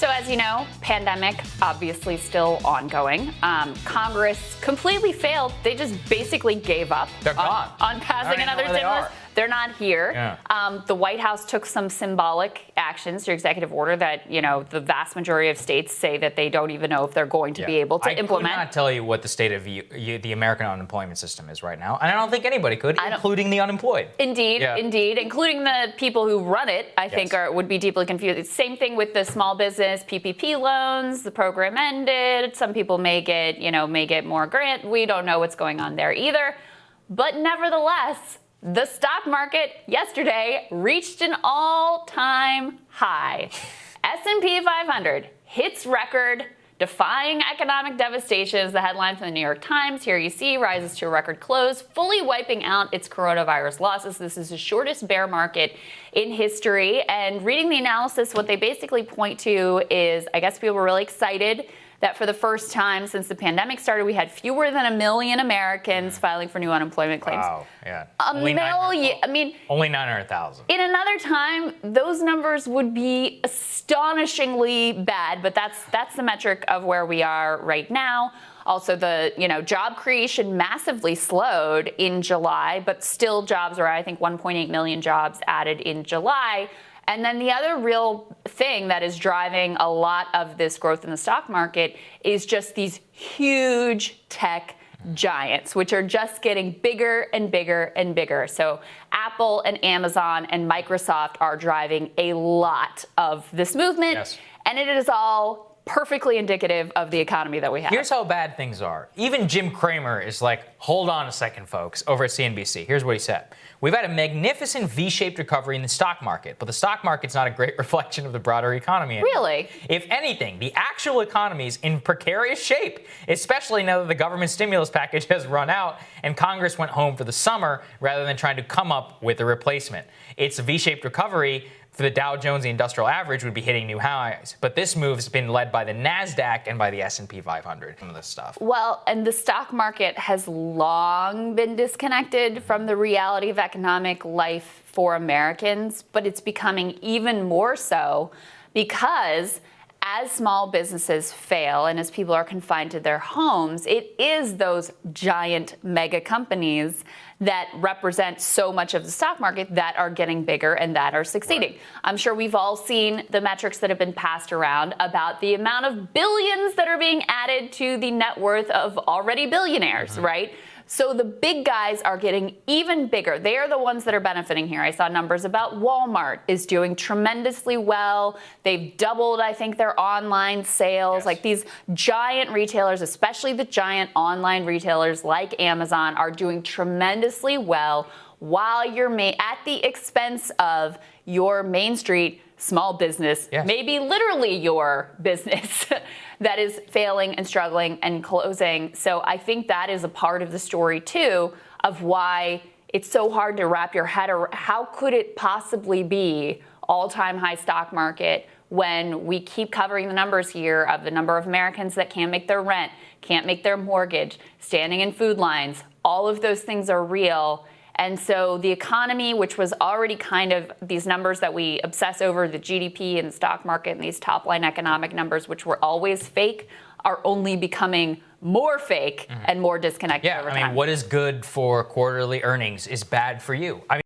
So as you know, pandemic obviously still ongoing. Congress completely failed. They just basically gave up on passing another stimulus. They're not here. Yeah. The White House took some symbolic actions through executive order that, the vast majority of states say that they don't even know if they're going to be able to implement. I could not tell you what the state of the American unemployment system is right now. And I don't think anybody could, including the unemployed. Indeed, including the people who run it, I think would be deeply confused. Same thing with the small business PPP loans. The program ended. Some people may get more grant. We don't know what's going on there either. But nevertheless, the stock market yesterday reached an all-time high. S&P 500 hits record, defying economic devastation is the headline from the New York Times. Here you see, rises to a record close, fully wiping out its coronavirus losses. This is the shortest bear market in history. And reading the analysis, what they basically point to is, I guess people were really excited that for the first time since the pandemic started, we had fewer than 1 million Americans filing for new unemployment claims. Wow, yeah. Only 900,000. In another time, those numbers would be astonishingly bad, but that's the metric of where we are right now. Also, the job creation massively slowed in July, but still jobs are, I think, 1.8 million jobs added in July. And then the other real thing that is driving a lot of this growth in the stock market is just these huge tech giants, which are just getting bigger and bigger and bigger. So Apple and Amazon and Microsoft are driving a lot of this movement. Yes. And it is all perfectly indicative of the economy that we have. Here's how bad things are. Even Jim Cramer is like, hold on a second, folks, over at CNBC. Here's what he said. We've had a magnificent V-shaped recovery in the stock market, but the stock market's not a great reflection of the broader economy anymore. Really? If anything, the actual economy is in precarious shape, especially now that the government stimulus package has run out and Congress went home for the summer rather than trying to come up with a replacement. It's a V-shaped recovery. For the Dow Jones, the industrial average would be hitting new highs. But this move has been led by the NASDAQ and by the S&P 500. Some of this stuff. Well, and the stock market has long been disconnected from the reality of economic life for Americans, but it's becoming even more so because as small businesses fail and as people are confined to their homes, it is those giant mega companies that represent so much of the stock market that are getting bigger and that are succeeding. Right. I'm sure we've all seen the metrics that have been passed around about the amount of billions that are being added to the net worth of already billionaires, right? So the big guys are getting even bigger. They are the ones that are benefiting here. I saw numbers about Walmart is doing tremendously well. They've doubled, I think, their online sales. Yes. Like these giant retailers, especially the giant online retailers like Amazon, are doing tremendously well while you're at the expense of your Main Street small business, maybe literally your business that is failing and struggling and closing. So I think that is a part of the story too of why it's so hard to wrap your head around. How could it possibly be all-time high stock market when we keep covering the numbers here of the number of Americans that can't make their rent, can't make their mortgage, standing in food lines? All of those things are real. And so the economy, which was already kind of these numbers that we obsess over, the GDP and the stock market and these top line economic numbers, which were always fake, are only becoming more fake and more disconnected over time. I mean, what is good for quarterly earnings is bad for you. I mean,